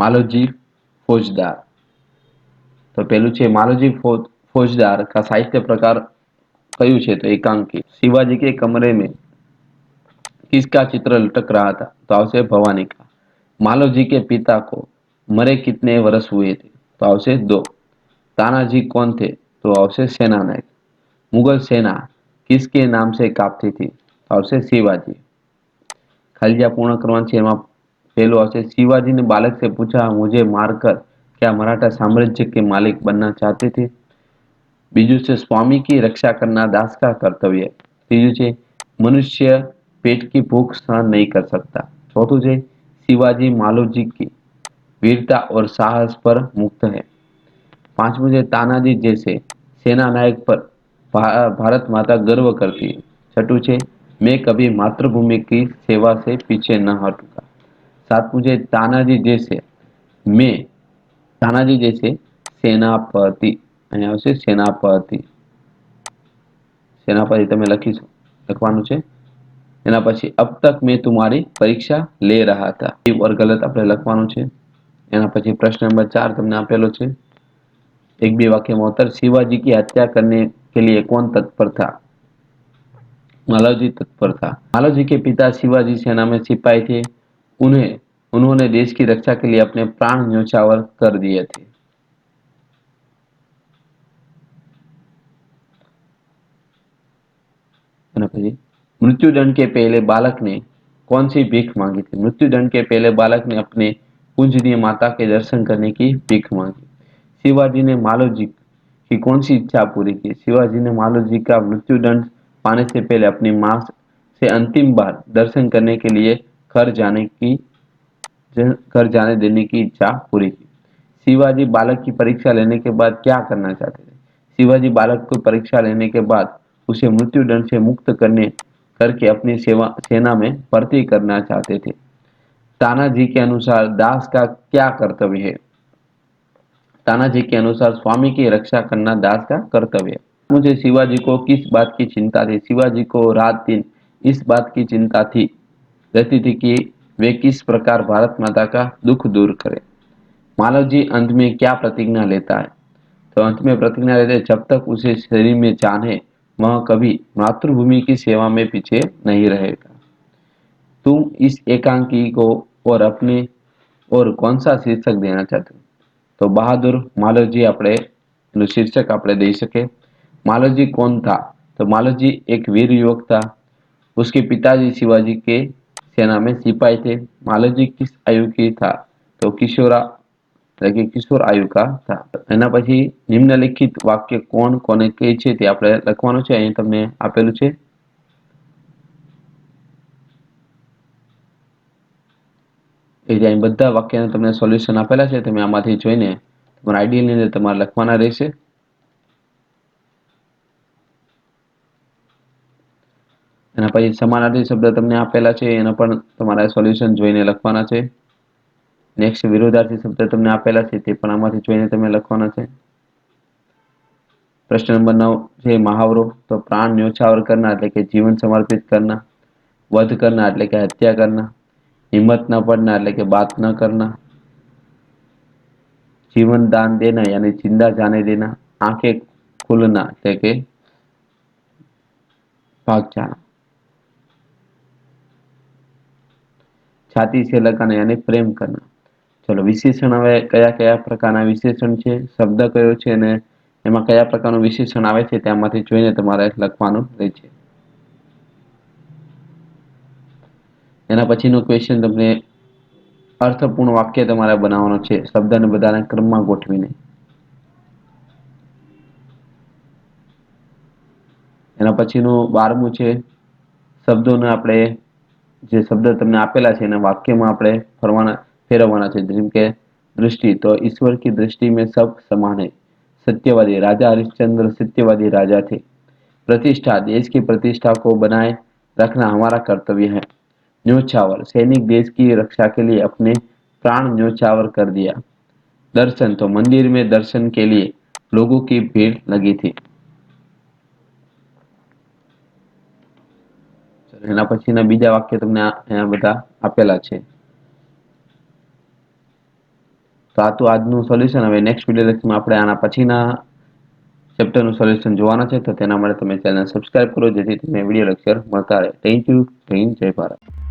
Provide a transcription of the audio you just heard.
मालोजी फौजदार। तो पहलू है मालोजी फौजदार का साहित्य प्रकार क्यों है तो एकांकी। शिवाजी के कमरे में किसका चित्र लटक रहा था तो आवश्य भवानी का। मालोजी के पिता को मरे कितने वर्ष हुए थे तो आवश्य 2। तानाजी कौन थे तो आवश्य सेनानायक। मुगल सेना किसके नाम से कांपती थी तो आवश्य शिवाजी। खाली जगह पूर्ण करवानी छे। एमां पहलो आवश्य शिवाजी ने बालक से पूछा मुझे मारकर क्या मराठा साम्राज्य के मालिक बनना चाहते थे। बीजू से स्वामी की रक्षा करना दास का कर्तव्य। तीजू से मनुष्य पेट की भूख सहन नहीं कर सकता। चौथुं से शिवाजी मालोजी की वीरता और साहस पर मुक्त है। पांचवुं से तानाजी जैसे सेना नायक पर भारत माता गर्व करती है। छठुं से मैं कभी मातृभूमि की सेवा से पीछे न हटूंगा। सातवें से मैं तानाजी जैसे सेनापति। અહીંયા આવશે સેનાપતિ। सेनापति તમે લખવાનું છે। એના પછી अब तक मैं तुम्हारी परीक्षा ले रहा था એ और गलत આપણે લખવાનું છે। એના પછી પ્રશ્ન નંબર 4 તમને આપેલો છે। एक भी वाक्य में उत्तर शिवाजी की हत्या करने के लिए कौन तत्पर था। मालोजी तत्पर था। मालोजी के पिता शिवाजी सेना में सिपाही थे। उन्होंने देश की रक्षा के लिए अपने प्राण न्योछावर कर दिए थे। मृत्युदंड के पहले बालक ने कौन सी भीख मांगी थी। मृत्युदंड के पहले बालक ने अपने पूजनीय माता के दर्शन करने की भीख मांगी। शिवाजी ने मालोजी की कौन सी इच्छा पूरी की। शिवाजी ने मालोजी का मृत्युदंड पाने से पहले अपनी मां से अंतिम बार दर्शन करने के लिए घर जाने देने की इच्छा पूरी की। शिवाजी बालक की परीक्षा लेने के बाद क्या करना चाहते थे। शिवाजी बालक को परीक्षा लेने के बाद उसे मृत्युदंड से मुक्त करके अपनी सेना में भर्ती करना चाहते थे। तानाजी के अनुसार दास का क्या कर्तव्य है। तानाजी के अनुसार स्वामी की रक्षा करना दास का कर्तव्य है। मुझे शिवाजी को किस बात की चिंता थी। शिवाजी को रात दिन इस बात की चिंता रहती थी कि वे किस प्रकार भारत माता का दुख दूर करें। मालवजी अंत में क्या प्रतिज्ञा लेता है तो अंत में प्रतिज्ञा लेते जब तक उसे शरीर में जान है वह कभी मातृभूमि की सेवा में पीछे नहीं रहेगा। तुम इस एकांकी को और अपने और कौन सा शीर्षक देना चाहते हो तो बहादुर मालवजी આપણે शीर्षक આપણે દઈ શકે। मालवजी कौन था तो मालवजी एक वीर युवक था। उसके पिताजी शिवाजी के सेना में सिपाही थे। मालवजी किस आयु की था तो किशोर आयु का था। એના પછી નિમ્નલિખિત વાક્ય કોણ કોને કહે છે તે આપણે લખવાનું છે। અહીં તમને આપેલું છે। એ જે અહીં બધા વાક્યના તમને સોલ્યુશન આપેલા છે તમે આમાંથી જોઈને તમારા આઈડિયાની અંદર તમારે લખવાના રહેશે। એના પછી સમાનાર્થી શબ્દ તમને આપેલા છે એના પણ તમારે સોલ્યુશન જોઈને લખવાના છે। નેક્સ્ટ વિરોધાર્થી શબ્દ તમને આપેલા છે તે પણ આમાંથી જોઈને તમે લખવાના છે। प्रश्न नंबर 9 છે મહાવરો તો प्राण न्योछावर करना એટલે કે जीवन समर्पित करना। वध करना એટલે કે हत्या करना। हिम्मत न पड़ना એટલે કે बात न करना। जीवन दान देना यानी जिंदा जाने देना। आंखें खुलना એટલે કે भाग जाना। छाती से लगाना यानी प्रेम करना। चलो विशेषण હવે કયા કયા પ્રકારના વિશેષણ છે શબ્દ કયો છે અને એમાં કયા પ્રકારનું વિશેષણ આવે છે તેમાંથી જોઈને તમારે લખવાનું રહેશે। એના પછીનો ક્વેશ્ચન તમને અર્થપૂર્ણ વાક્ય તમારે બનાવવાનો છે શબ્દને બધાને ક્રમમાં ગોઠવીને। એના પછીનું 12મું છે શબ્દોને આપણે જે શબ્દ તમને આપેલા છે એના વાક્યમાં આપણે ફેરવવાના છે। જેમ કે दृष्टि तो ईश्वर की दृष्टि में सब समान है। सत्यवादी राजा हरिश्चंद्र सत्यवादी राजा थे। प्रतिष्ठा देश की प्रतिष्ठा को बनाए रखना हमारा कर्तव्य है। न्योछावर सैनिक देश की रक्षा के लिए अपने प्राण न्योछावर कर दिया। दर्शन तो मंदिर में दर्शन के लिए लोगों की भीड़ लगी थी। એના પછીના બીજા વાક્ય તમને અહીંયા બધા આપેલા છે। તો આ તો આજનું સોલ્યુશન. હવે નેક્સ્ટ વિડીયો લેક્ચરમાં આપણે આના પછીના ચેપ્ટરનું સોલ્યુશન જોવાના છે, તો તેના માટે તમે ચેનલ સબસ્ક્રાઇબ કરો જેથી તમને વિડીયો લેક્ચર મળતા રહે. Thank you. જય હિન્દ, જય ભારત.